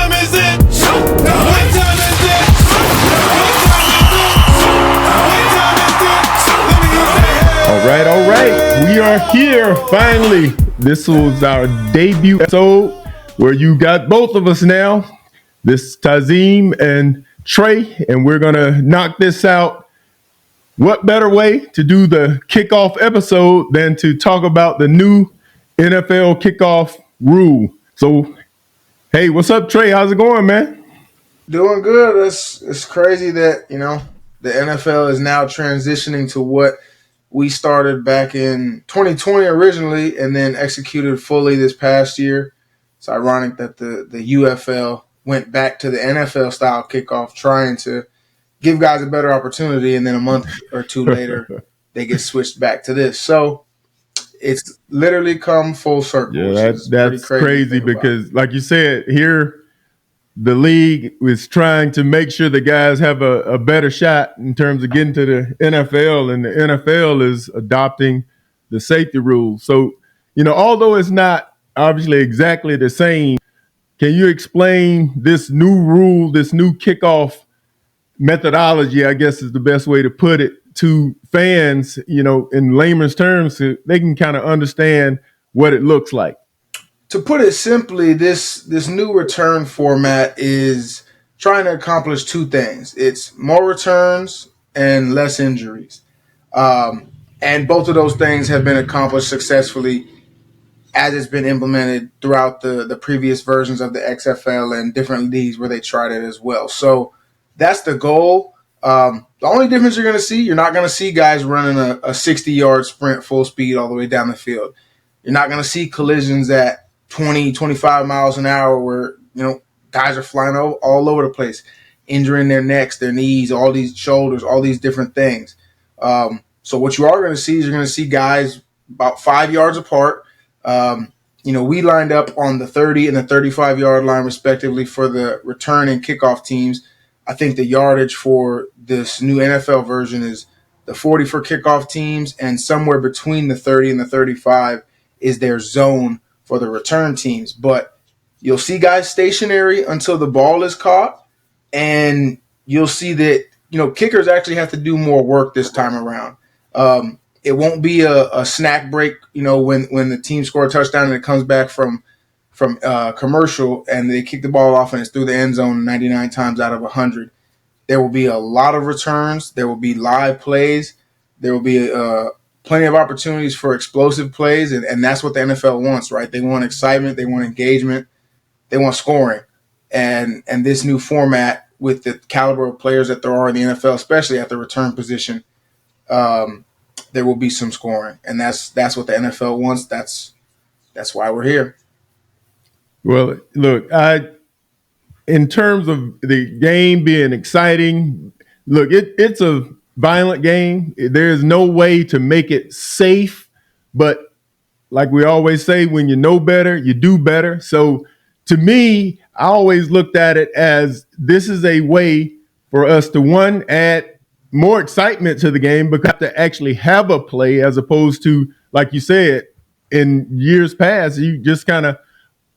time is it? Showtime. What time is it? What time is it? Let me hear that. All right. We are here finally. This was our debut episode where you got both of us now. This is Tazim and Tré, and we're going to knock this out. What better way to do the kickoff episode than to talk about the new NFL kickoff rule? So, hey, what's up, Tré? How's it going, man? Doing good. It's crazy that, the NFL is now transitioning to what we started back in 2020 originally and then executed fully this past year. It's ironic that the UFL went back to the NFL style kickoff, trying to give guys a better opportunity, and then a month or two later they get switched back to this. So it's literally come full circle. Yeah, that's crazy because, like you said, here the league is trying to make sure the guys have a better shot in terms of getting to the NFL, and the NFL is adopting the safety rules. So, although it's not obviously exactly the same, can you explain this new rule, this new kickoff methodology, I guess is the best way to put it, to fans, in layman's terms, so they can kind of understand what it looks like? To put it simply, this new return format is trying to accomplish two things. It's more returns and less injuries. And both of those things have been accomplished successfully as it's been implemented throughout the previous versions of the XFL and different leagues where they tried it as well. So that's the goal. The only difference you're not going to see guys running a 60-yard sprint full speed all the way down the field. You're not going to see collisions at 20, 25 miles an hour where, guys are flying all over the place, injuring their necks, their knees, all these shoulders, all these different things. So what you are going to see is you're going to see guys about 5 yards apart. We lined up on the 30 and the 35-yard line respectively for the return and kickoff teams. I think the yardage for this new NFL version is the 40 for kickoff teams, and somewhere between the 30 and the 35 is their zone for the return teams. But you'll see guys stationary until the ball is caught, and you'll see that, kickers actually have to do more work this time around. It won't be a snack break, when the team score a touchdown and it comes back from commercial and they kick the ball off and it's through the end zone 99 times out of 100. There will be a lot of returns. There will be live plays. There will be plenty of opportunities for explosive plays, and that's what the NFL wants, right? They want excitement. They want engagement. They want scoring. And this new format with the caliber of players that there are in the NFL, especially at the return position, there will be some scoring. And that's what the NFL wants. That's why we're here. Well, look, in terms of the game being exciting, look, it's a violent game. There's no way to make it safe, but like we always say, when you know better, you do better. So to me, I always looked at it as this is a way for us to, one, add more excitement to the game, because to actually have a play, as opposed to, like you said, in years past, you just kind of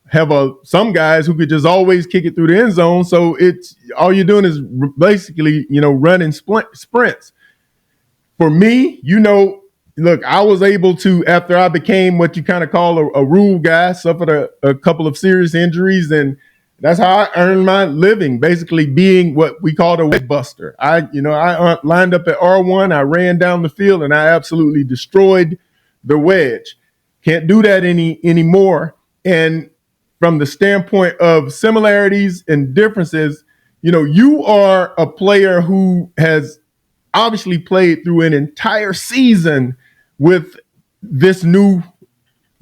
have some guys who could just always kick it through the end zone. So it's all you're doing is basically, running sprints. For me, look, I was able to, after I became what you kind of call a rule guy, suffered a couple of serious injuries, and that's how I earned my living, basically being what we call a wedge buster. I lined up at R1, I ran down the field, and I absolutely destroyed the wedge. Can't do that anymore. And from the standpoint of similarities and differences, you are a player who has obviously played through an entire season with this new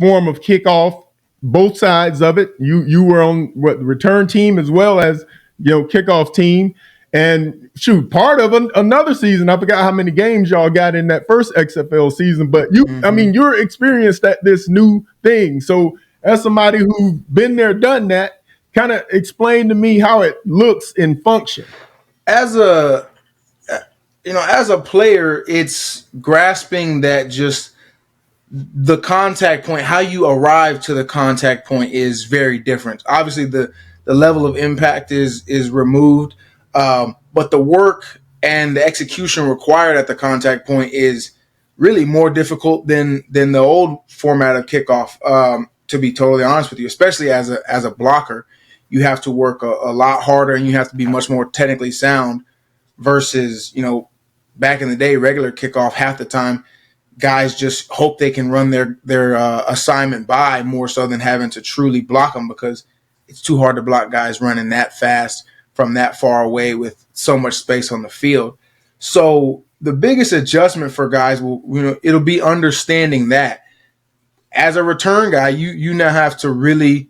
form of kickoff, both sides of it. You were on the return team as well as, kickoff team. And shoot, part of another season, I forgot how many games y'all got in that first XFL season, but you're experienced at this new thing. So as somebody who's been there, done that, kind of explain to me how it looks in function. As a player, it's grasping that just the contact point, how you arrive to the contact point is very different. Obviously, the the level of impact is removed. But the work and the execution required at the contact point is really more difficult than the old format of kickoff. To be totally honest with you, especially as a blocker, you have to work a lot harder and you have to be much more technically sound versus back in the day regular kickoff. Half the time, guys just hope they can run their assignment by more so than having to truly block them because it's too hard to block guys running that fast from that far away with so much space on the field. So the biggest adjustment for guys it'll be understanding that as a return guy, you now have to really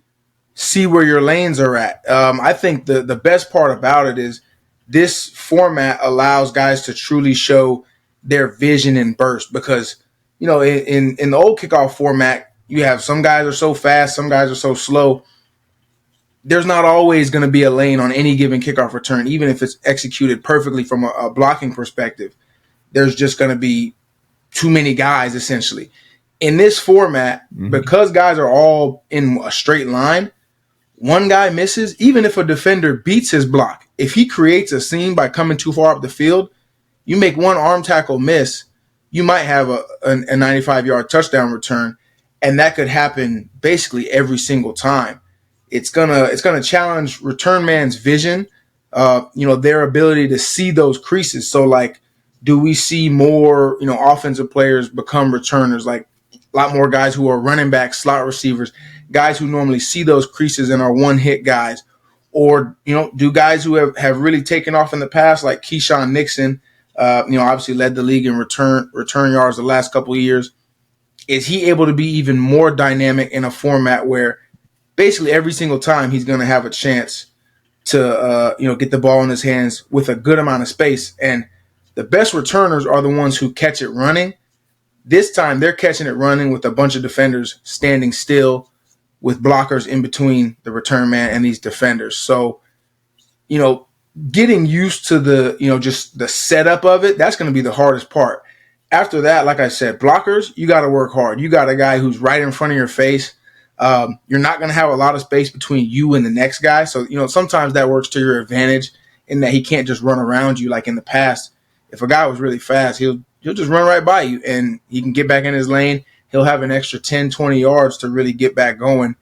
see where your lanes are at. I think the best part about it is this format allows guys to truly show their vision and burst because, in the old kickoff format, you have some guys are so fast, some guys are so slow. There's not always going to be a lane on any given kickoff return, even if it's executed perfectly from a blocking perspective. There's just going to be too many guys, essentially. In this format, because guys are all in a straight line, one guy misses, even if a defender beats his block. If he creates a seam by coming too far up the field, you make one arm tackle miss, you might have a 95-yard touchdown return, and that could happen basically every single time. It's gonna challenge return man's vision, their ability to see those creases. So, like, do we see more, offensive players become returners? Like a lot more guys who are running backs, slot receivers, guys who normally see those creases and are one-hit guys. Or, do guys who have really taken off in the past, like Keyshawn Nixon, obviously led the league in return yards the last couple of years. Is he able to be even more dynamic in a format where basically every single time he's going to have a chance to, get the ball in his hands with a good amount of space? And the best returners are the ones who catch it running. This time they're catching it running with a bunch of defenders standing still with blockers in between the return man and these defenders. So, getting used to the, just the setup of it, that's going to be the hardest part. After that, like I said, blockers, you got to work hard. You got a guy who's right in front of your face. You're not going to have a lot of space between you and the next guy. So, sometimes that works to your advantage in that he can't just run around you like in the past. If a guy was really fast, he'll just run right by you and he can get back in his lane. He'll have an extra 10, 20 yards to really get back going.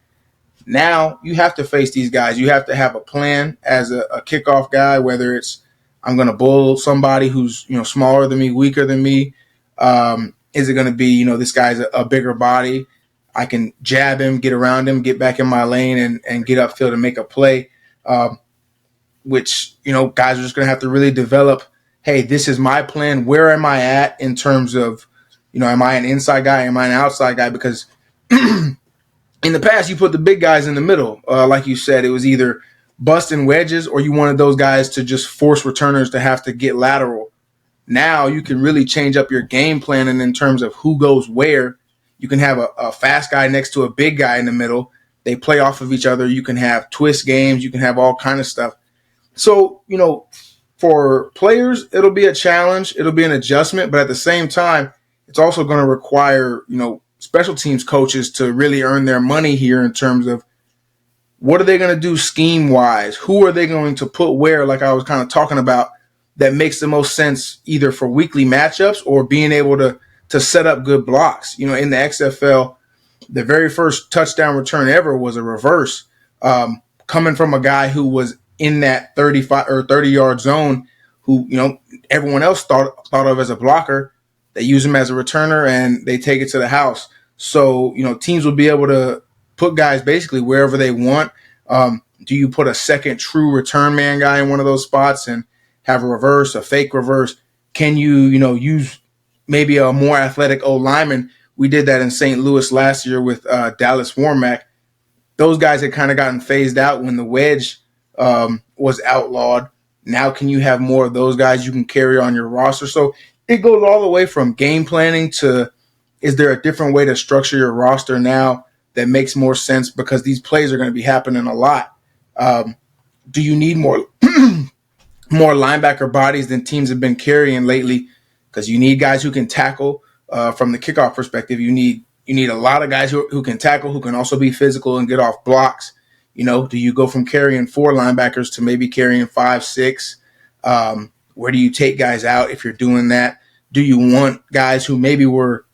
Now you have to face these guys. You have to have a plan as a kickoff guy, whether it's I'm going to bull somebody who's, smaller than me, weaker than me. Is it going to be, this guy's a bigger body? I can jab him, get around him, get back in my lane and get upfield and make a play, which, guys are just going to have to really develop. Hey, this is my plan. Where am I at in terms of, am I an inside guy? Am I an outside guy? Because in the past, you put the big guys in the middle. Like you said, it was either busting wedges or you wanted those guys to just force returners to have to get lateral. Now you can really change up your game plan and in terms of who goes where. You can have a fast guy next to a big guy in the middle. They play off of each other. You can have twist games. You can have all kind of stuff. So, for players, it'll be a challenge. It'll be an adjustment. But at the same time, it's also going to require, special teams coaches to really earn their money here in terms of what are they going to do scheme-wise? Who are they going to put where, like I was kind of talking about, that makes the most sense either for weekly matchups or being able to set up good blocks. In the XFL, the very first touchdown return ever was a reverse coming from a guy who was in that 35 or 30-yard zone who, everyone else thought of as a blocker. They use him as a returner and they take it to the house. So, teams will be able to put guys basically wherever they want. Do you put a second true return man guy in one of those spots and have a reverse, a fake reverse? Can you, use maybe a more athletic old lineman? We did that in St. Louis last year with Dallas Warmack. Those guys had kind of gotten phased out when the wedge was outlawed. Now can you have more of those guys you can carry on your roster? So it goes all the way from game planning to is there a different way to structure your roster now that makes more sense because these plays are going to be happening a lot. Do you need more more linebacker bodies than teams have been carrying lately? Because you need guys who can tackle from the kickoff perspective. You need a lot of guys who can tackle, who can also be physical and get off blocks. Do you go from carrying 4 linebackers to maybe carrying 5, 6? Where do you take guys out if you're doing that? Do you want guys who maybe were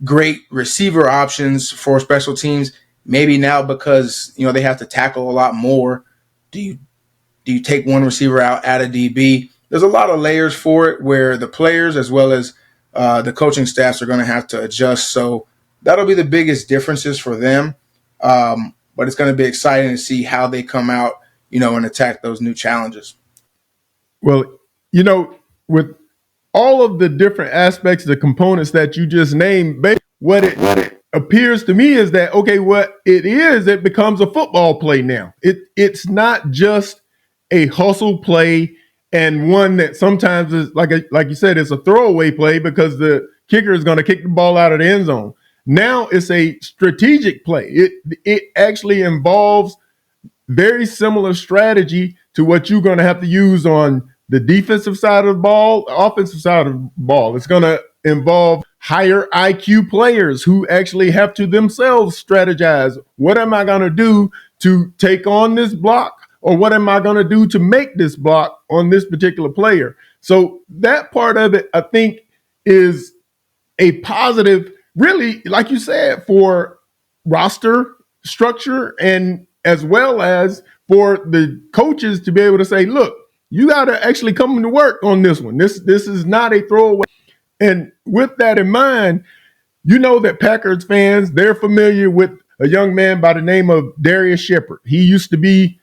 great receiver options for special teams, maybe now because they have to tackle a lot more? Do you take one receiver out, add a DB? There's a lot of layers for it where the players as well as the coaching staffs are going to have to adjust. So that'll be the biggest differences for them. But it's going to be exciting to see how they come out, and attack those new challenges. Well, with all of the different aspects, the components that you just named, what it appears to me is that, okay, what it is, it becomes a football play now. It's not just a hustle play and one that sometimes is like you said, it's a throwaway play because the kicker is going to kick the ball out of the end zone. Now it's a strategic play. It actually involves very similar strategy to what you're going to have to use on the defensive side of the ball, offensive side of the ball. It's going to involve higher IQ players who actually have to themselves strategize. What am I going to do to take on this block? Or what am I going to do to make this block on this particular player? So that part of it, I think, is a positive, really, like you said, for roster structure and as well as for the coaches to be able to say, look, you got to actually come to work on this one. This is not a throwaway. And with that in mind, that Packers fans, they're familiar with a young man by the name of Darius Shepard. He used to be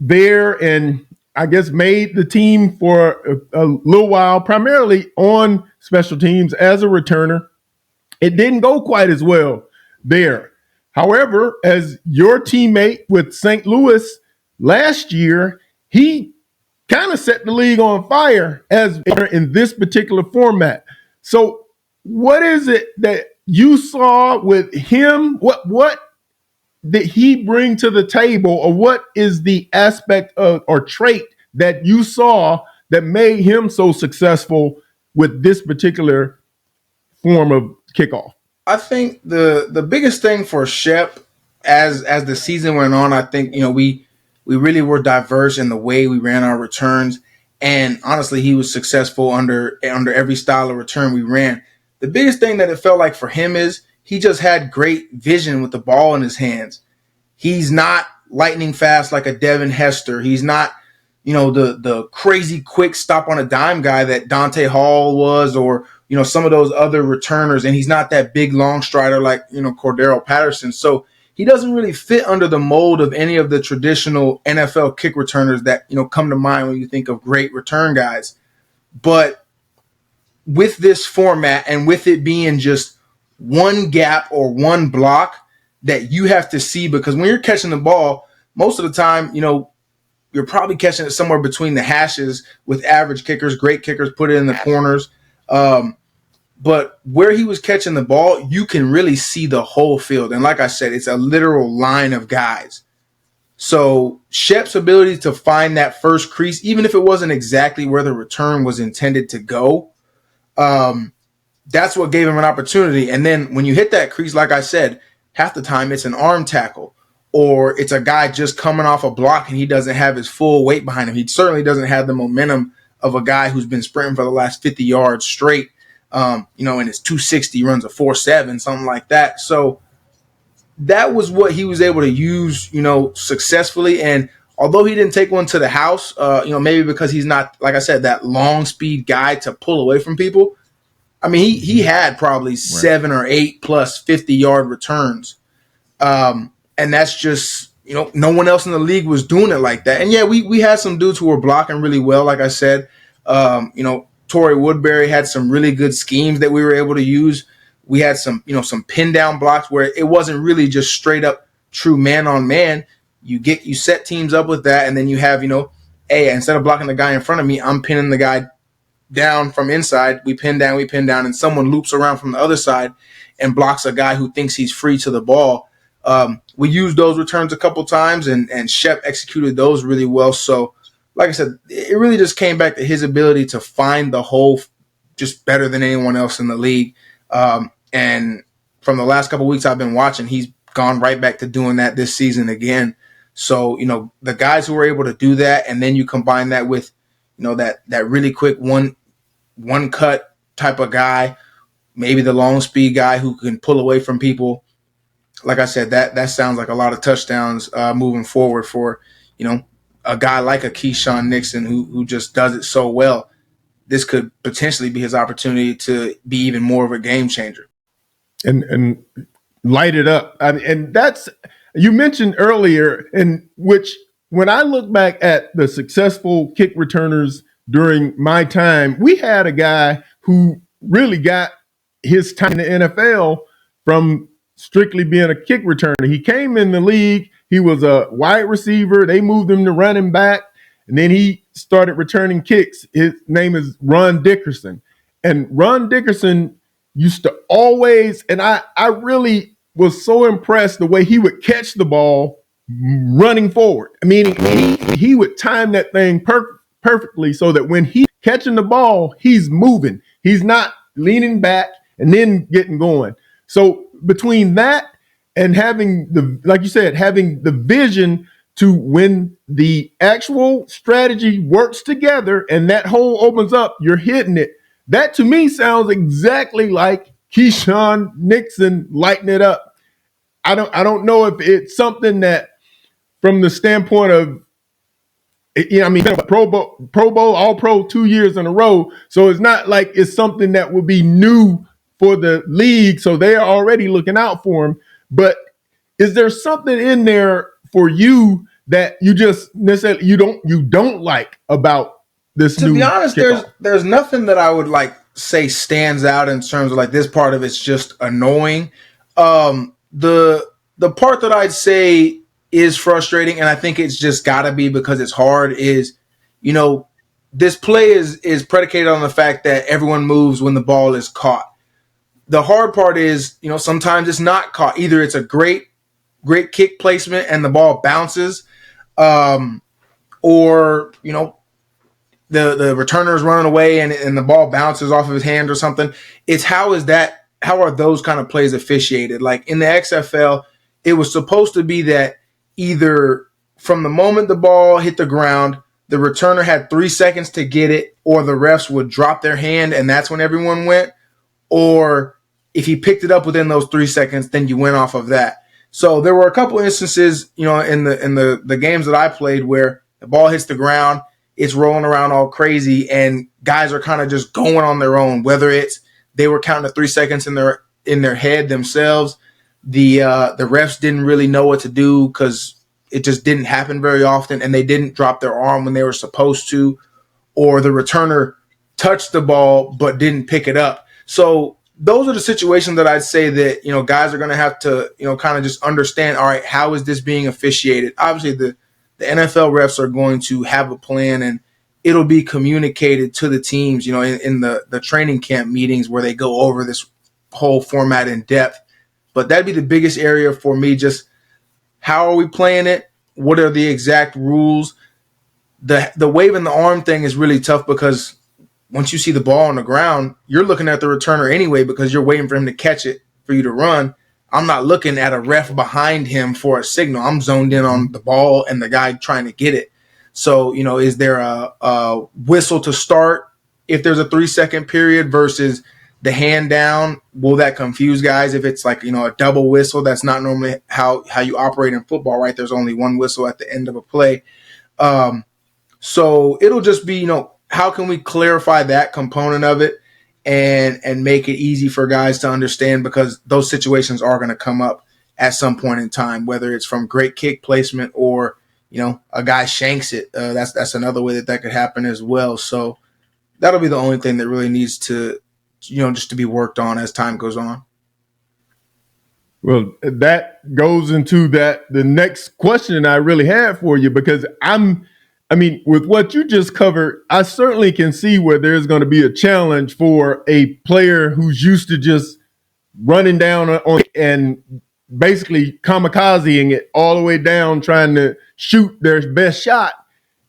there and I guess made the team for a little while, primarily on special teams as a returner. It didn't go quite as well there. However, as your teammate with St. Louis last year, he kind of set the league on fire as in this particular format. So what is it that you saw with him? What did he bring to the table, or what is the aspect of or trait that you saw that made him so successful with this particular form of kickoff? I think the biggest thing for Shep as the season went on, I think we really were diverse in the way we ran our returns, and honestly, he was successful under every style of return we ran. The biggest thing that it felt like for him is he just had great vision with the ball in his hands. He's not lightning fast like a Devin Hester. He's not, the crazy quick stop on a dime guy that Dante Hall was, or, some of those other returners. And he's not that big long strider like, Cordero Patterson. So he doesn't really fit under the mold of any of the traditional NFL kick returners that, come to mind when you think of great return guys. But with this format and with it being just one gap or one block that you have to see, because when you're catching the ball, most of the time, you're probably catching it somewhere between the hashes with average kickers. Great kickers put it in the corners. But where he was catching the ball, you can really see the whole field. And like I said, it's a literal line of guys. So Shep's ability to find that first crease, even if it wasn't exactly where the return was intended to go, that's what gave him an opportunity. And then when you hit that crease, like I said, half the time it's an arm tackle, or it's a guy just coming off a block and he doesn't have his full weight behind him. He certainly doesn't have the momentum of a guy who's been sprinting for the last 50 yards straight, and his 260 runs a 4.7, something like that. So that was what he was able to use, successfully. And although he didn't take one to the house, maybe because he's not, like I said, that long speed guy to pull away from people. I mean, he had probably 7 or 8 plus 50-yard returns. And that's just, no one else in the league was doing it like that. And yeah, we had some dudes who were blocking really well. Like I said, Torrey Woodbury had some really good schemes that we were able to use. We had some pin down blocks where it wasn't really just straight up true man on man. You set teams up with that. And then you have, hey, instead of blocking the guy in front of me, I'm pinning the guy down from inside. We pin down, and someone loops around from the other side and blocks a guy who thinks he's free to the ball. We used those returns a couple times, and Shep executed those really well. So, like I said, it really just came back to his ability to find the hole just better than anyone else in the league. And from the last couple of weeks I've been watching, he's gone right back to doing that this season again. So, the guys who are able to do that, and then you combine that with, that really quick one cut type of guy, maybe the long speed guy who can pull away from people. Like I said, that sounds like a lot of touchdowns moving forward for, a guy like a Keyshawn Nixon who just does it so well. This could potentially be his opportunity to be even more of a game changer. And light it up. And that's, you mentioned earlier, in which when I look back at the successful kick returners during my time, we had a guy who really got his time in the NFL from strictly being a kick returner. He came in the league, he was a wide receiver, they moved him to running back, and then he started returning kicks. His name is Ron Dickerson. And Ron Dickerson used to always, and I really was so impressed the way he would catch the ball running forward. I mean, he would time that thing perfectly so that when he's catching the ball, he's moving. He's not leaning back and then getting going. So between that and having like you said, having the vision to when the actual strategy works together and that hole opens up, you're hitting it. That to me sounds exactly like Keyshawn Nixon lighting it up. I don't know if it's something that, from the standpoint of, Pro Bowl, All Pro 2 years in a row. So it's not like it's something that will be new for the league. So they are already looking out for him. But is there something in there for you that you just necessarily you don't like about this To new be honest, kickoff? there's nothing that I would say stands out in terms of this part of it's just annoying. The part that I'd say is frustrating, and I think it's just got to be because it's hard, is this play is predicated on the fact that everyone moves when the ball is caught. The hard part is sometimes it's not caught. Either it's a great kick placement and the ball bounces, or the returner is running away and the ball bounces off of his hand or something. It's how are those kind of plays officiated? Like in the XFL, it was supposed to be that either from the moment the ball hit the ground, the returner had 3 seconds to get it, or the refs would drop their hand and that's when everyone went. Or if he picked it up within those 3 seconds, then you went off of that. So there were a couple instances, in the games that I played where the ball hits the ground, it's rolling around all crazy, and guys are kind of just going on their own. Whether it's they were counting the 3 seconds in their head themselves, the refs didn't really know what to do because it just didn't happen very often, and they didn't drop their arm when they were supposed to, or the returner touched the ball but didn't pick it up. So those are the situations that I'd say that guys are going to have to kind of just understand. All right, how is this being officiated? Obviously, the NFL refs are going to have a plan, and it'll be communicated to the teams, in the training camp meetings where they go over this whole format in depth. But that'd be the biggest area for me. Just how are we playing it? What are the exact rules? The waving the arm thing is really tough because once you see the ball on the ground, you're looking at the returner anyway because you're waiting for him to catch it for you to run. I'm not looking at a ref behind him for a signal. I'm zoned in on the ball and the guy trying to get it. So, is there a whistle to start if there's a 3-second period versus the hand down? Will that confuse guys if it's a double whistle? That's not normally how you operate in football, right? There's only one whistle at the end of a play. So it'll just be, how can we clarify that component of it and make it easy for guys to understand, because those situations are going to come up at some point in time, whether it's from great kick placement or, a guy shanks it. That's another way that could happen as well. So that'll be the only thing that really needs to, just to be worked on as time goes on. Well, that goes into the next question I really have for you, because with what you just covered, I certainly can see where there's going to be a challenge for a player who's used to just running down on and basically kamikazing it all the way down, trying to shoot their best shot.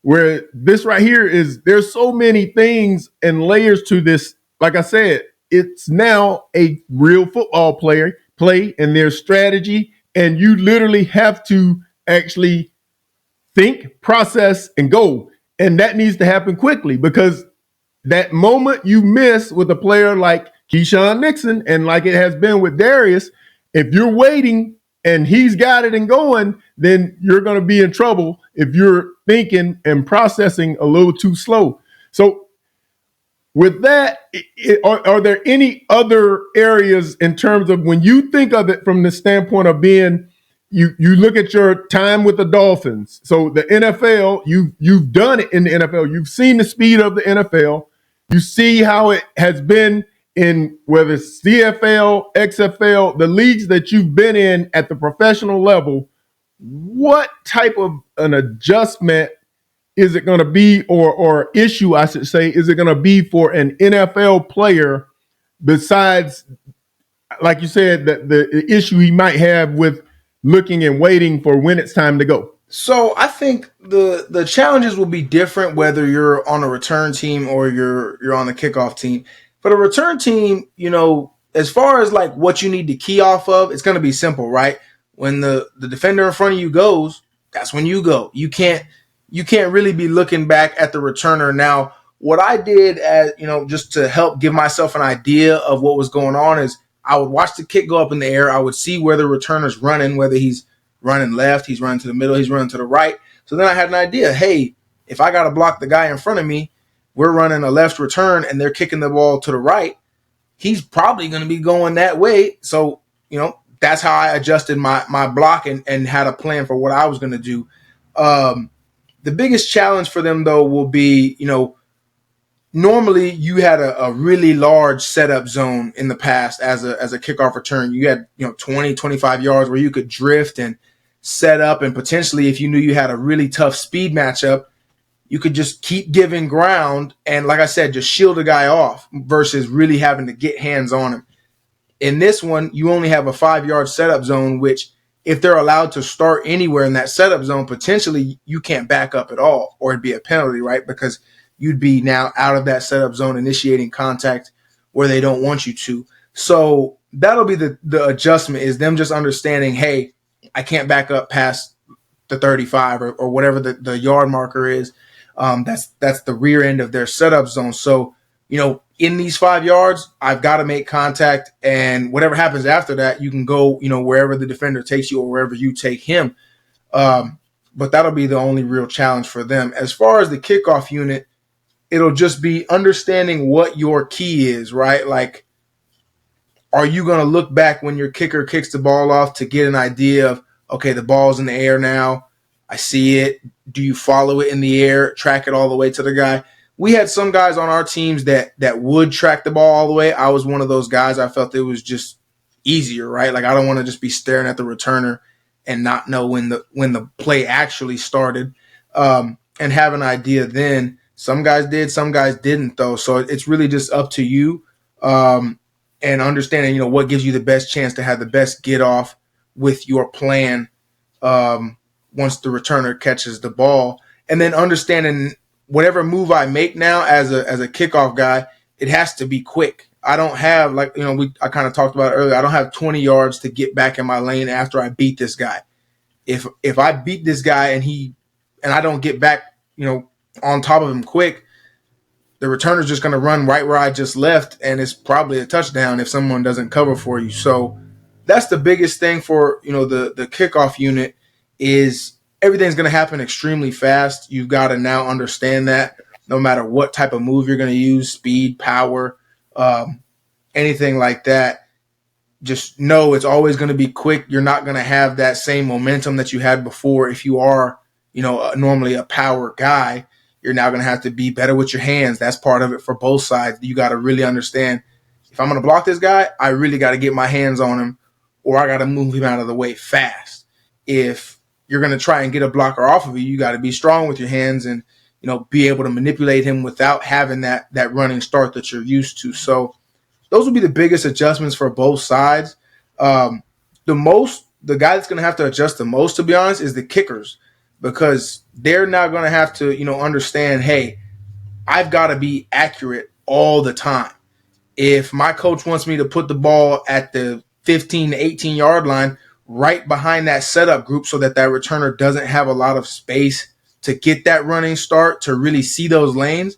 Where this right here is, there's so many things and layers to this. Like I said, it's now a real football play and their strategy, and you literally have to actually think, process, and go. And that needs to happen quickly, because that moment you miss with a player like Keyshawn Nixon, and like it has been with Darius, if you're waiting and he's got it and going, then you're going to be in trouble if you're thinking and processing a little too slow. So with that, are there any other areas in terms of when you think of it from the standpoint of being, you look at your time with the Dolphins. So the NFL, you've done it in the NFL. You've seen the speed of the NFL. You see how it has been in whether it's CFL, XFL, the leagues that you've been in at the professional level. What type of an adjustment is it going to be, or issue, I should say, is it going to be for an NFL player besides, like you said, that the issue he might have with looking and waiting for when it's time to go? So I think the challenges will be different whether you're on a return team or you're on the kickoff team. For the return team, as far as like what you need to key off of, it's going to be simple, right? When the defender in front of you goes, that's when you go. You can't really be looking back at the returner. Now, what I did as, just to help give myself an idea of what was going on is I would watch the kick go up in the air. I would see where the returner's running, whether he's running left, he's running to the middle, he's running to the right. So then I had an idea. Hey, if I got to block the guy in front of me, we're running a left return and they're kicking the ball to the right, he's probably going to be going that way. So, that's how I adjusted my block and had a plan for what I was going to do. The biggest challenge for them, though, will be, normally you had a really large setup zone in the past as a kickoff return. You had, 20, 25 yards where you could drift and set up, and potentially if you knew you had a really tough speed matchup, you could just keep giving ground and, like I said, just shield a guy off versus really having to get hands on him. In this one, you only have a 5-yard setup zone, which if they're allowed to start anywhere in that setup zone, potentially you can't back up at all, or it'd be a penalty, right? Because you'd be now out of that setup zone initiating contact where they don't want you to. So that'll be the adjustment, is them just understanding, hey, I can't back up past the 35 or whatever the yard marker is. That's the rear end of their setup zone. So, in these 5 yards, I've got to make contact, and whatever happens after that, you can go, wherever the defender takes you or wherever you take him. But that'll be the only real challenge for them. As far as the kickoff unit, it'll just be understanding what your key is, right? Like, are you going to look back when your kicker kicks the ball off to get an idea of, okay, the ball's in the air now, I see it. Do you follow it in the air, track it all the way to the guy? We had some guys on our teams that would track the ball all the way. I was one of those guys. I felt it was just easier, right? Like, I don't want to just be staring at the returner and not know when the play actually started, and have an idea then. Some guys did, some guys didn't, though. So it's really just up to you, and understanding, what gives you the best chance to have the best get off with your plan once the returner catches the ball. And then understanding whatever move I make now as a kickoff guy, it has to be quick. I don't have, like, I kind of talked about it earlier, I don't have 20 yards to get back in my lane after I beat this guy. If I beat this guy and I don't get back, on top of him quick, the returner's just going to run right where I just left, and it's probably a touchdown if someone doesn't cover for you. So that's the biggest thing for, the kickoff unit, is everything's going to happen extremely fast. You've got to now understand that no matter what type of move you're going to use, speed, power, anything like that, just know it's always going to be quick. You're not going to have that same momentum that you had before. If you are, normally a power guy, you're now going to have to be better with your hands. That's part of it for both sides. You got to really understand, if I'm going to block this guy, I really got to get my hands on him, or I got to move him out of the way fast. If you're going to try and get a blocker off of you, you got to be strong with your hands and, be able to manipulate him without having that running start that you're used to. So those will be the biggest adjustments for both sides. The guy that's going to have to adjust the most, to be honest, is the kickers, because they're now going to have to, understand, hey, I've got to be accurate all the time. If my coach wants me to put the ball at the 15 to 18 yard line, right behind that setup group so that that returner doesn't have a lot of space to get that running start, to really see those lanes,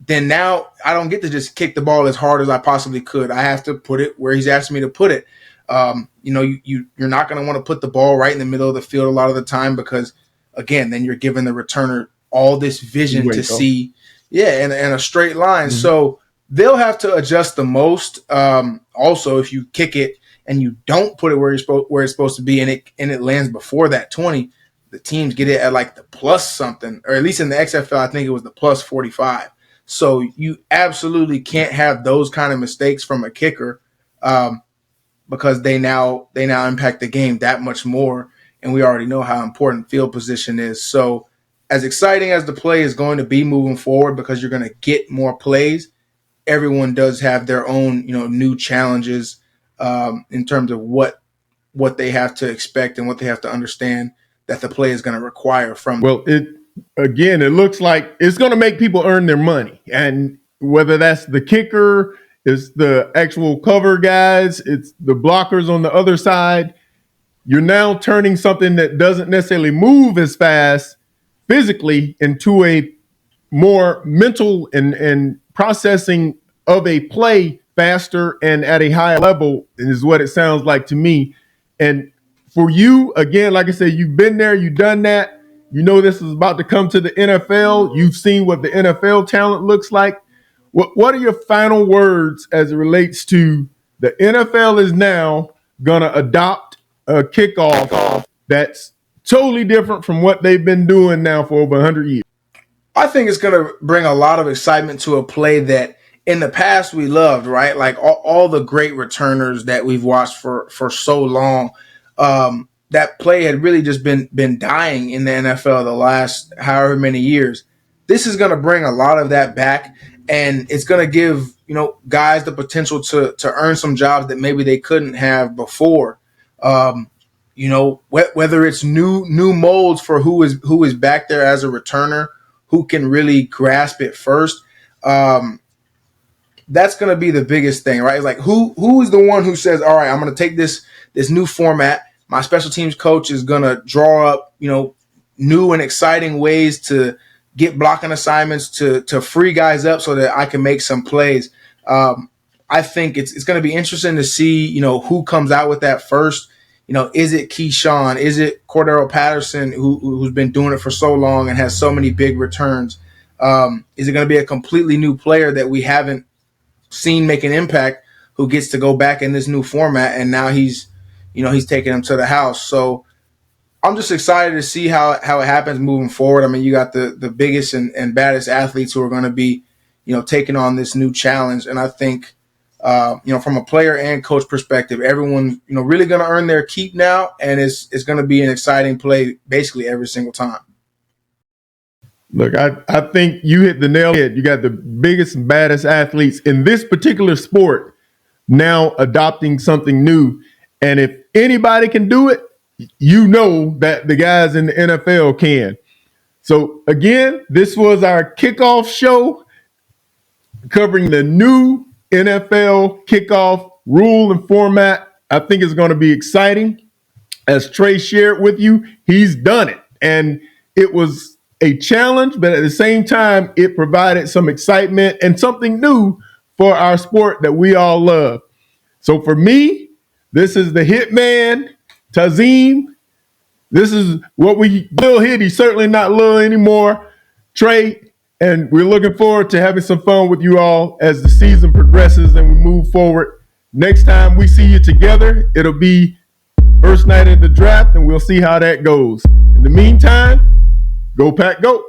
then now I don't get to just kick the ball as hard as I possibly could. I have to put it where he's asking me to put it. You're not going to want to put the ball right in the middle of the field a lot of the time because, again, then you're giving the returner all this vision to see, in a straight line. Mm-hmm. So they'll have to adjust the most. Also, if you kick it and you don't put it where it's supposed to be and it lands before that 20, the teams get it at like the plus something, or at least in the XFL, I think it was the plus 45. So you absolutely can't have those kind of mistakes from a kicker because they now impact the game that much more. And we already know how important field position is. So as exciting as the play is going to be moving forward, because you're going to get more plays, everyone does have their own, new challenges in terms of what they have to expect and what they have to understand that the play is going to require from them. Well, it looks like it's going to make people earn their money. And whether that's the kicker, it's the actual cover guys, it's the blockers on the other side, you're now turning something that doesn't necessarily move as fast physically into a more mental and processing of a play faster and at a higher level is what it sounds like to me. And for you, again, like I said, you've been there, you've done that. You know this is about to come to the NFL. You've seen what the NFL talent looks like. What are your final words as it relates to the NFL is now going to adopt a kickoff that's totally different from what they've been doing now for over 100 years? I think it's going to bring a lot of excitement to a play that in the past we loved, right? Like all the great returners that we've watched for so long. That play had really just been dying in the NFL the last however many years. This is going to bring a lot of that back, and it's going to give guys the potential to earn some jobs that maybe they couldn't have before. Whether it's new molds for who is back there as a returner, who can really grasp it first. That's going to be the biggest thing, right? It's like who is the one who says, all right, I'm going to take this new format. My special teams coach is going to draw up, new and exciting ways to get blocking assignments to free guys up so that I can make some plays. I think it's going to be interesting to see, who comes out with that first. Is it Keyshawn? Is it Cordero Patterson, who's been doing it for so long and has so many big returns? Is it going to be a completely new player that we haven't seen make an impact, who gets to go back in this new format, and now he's taking them to the house? So I'm just excited to see how it happens moving forward. I mean, you got the biggest and baddest athletes who are going to be, taking on this new challenge. And I think, from a player and coach perspective, everyone's, really going to earn their keep now. And it's going to be an exciting play basically every single time. Look, I think you hit the nail on the head. You got the biggest and baddest athletes in this particular sport now adopting something new. And if anybody can do it, that the guys in the NFL can. So again, this was our kickoff show covering the new NFL kickoff rule and format. I think it's going to be exciting. As Tré shared with you, he's done it. And it was a challenge, but at the same time, it provided some excitement and something new for our sport that we all love. So for me, this is the hitman, Tazim. This is what we Lil hit. He's certainly not Lil anymore. Tré, and we're looking forward to having some fun with you all as the season progresses and we move forward. Next time we see you together, it'll be first night of the draft, and we'll see how that goes. In the meantime, go Pack, go.